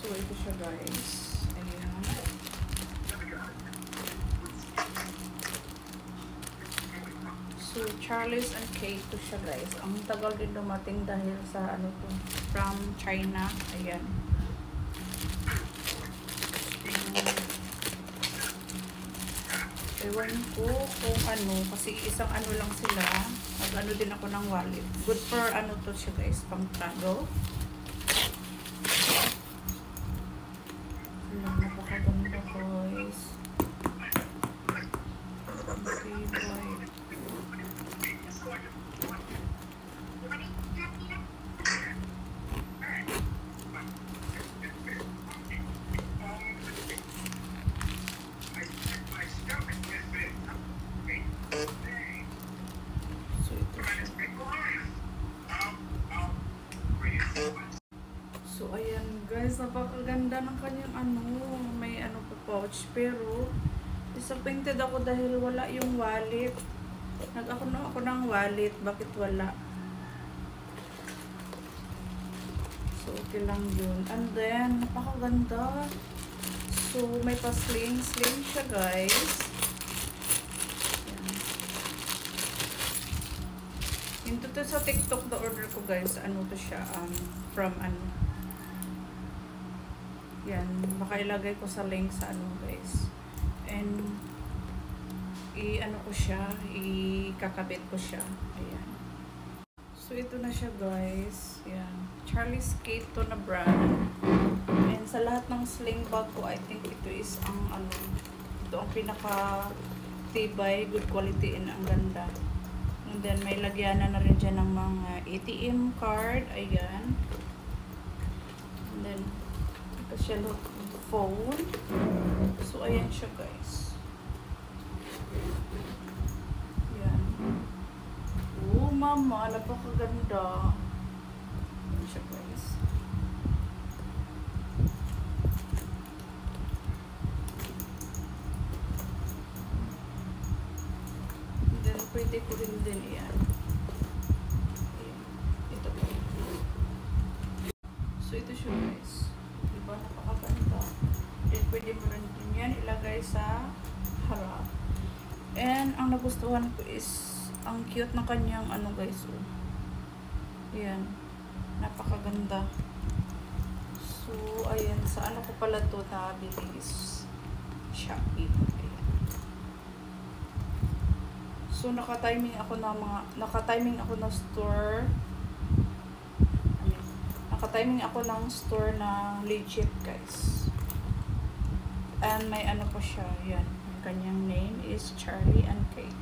So, ito siya guys. Ayan. So, Charles and Kate to siya guys. Ang tagal din dumating dahil sa ano to, from China. Ayan. Ewan ko kung ano, kasi isang ano lang sila. Nag-ano din ako ng wallet. Good for ano to siya guys, pang trago. Napakaganda guys. Okay boy. So, ayan guys, napakaganda ng kanyang ano, may ano po pouch, pero disappointed ako dahil wala yung wallet. Nag-ako ng wallet, bakit wala? So, okay lang yun. And then, napakaganda. So, may pa-sling siya guys. Ayan. Yung to sa TikTok, the order ko guys, ano to siya, from ano. Yan, baka ilagay ko sa link sa ano guys. And i-ano ko siya, ikakabit ko siya. Ayan. So ito na siya guys. Yan. Charles Kate to na brand. And sa lahat ng sling bag ko, I think ito is ang ano, ito ang pinaka tibay, good quality, and ang ganda. And then may lagyanan na rin dyan ng mga ATM card. Ayan. And then siya phone. So, ayan siya guys. Ayan. Oh, mama. Napakaganda. Ayan siya guys. And then, pwede ko rin din yan. Ayan. Ito po. So, ito siya guys. Diba? Napakaganda. Then, pwede mo rin din yan ilagay sa harap. And, ang nagustuhan ko is, ang cute ng kanyang ano guys. Oh. Ayan. Napakaganda. So, ayan. Sa ano ko pala to nabili is Shopee. Ayan. So, naka-timing ako ng store. Naka-timing ako ng store na legit guys. And may ano pa siya. Yan. Yung kanyang name is Charlie and Kate.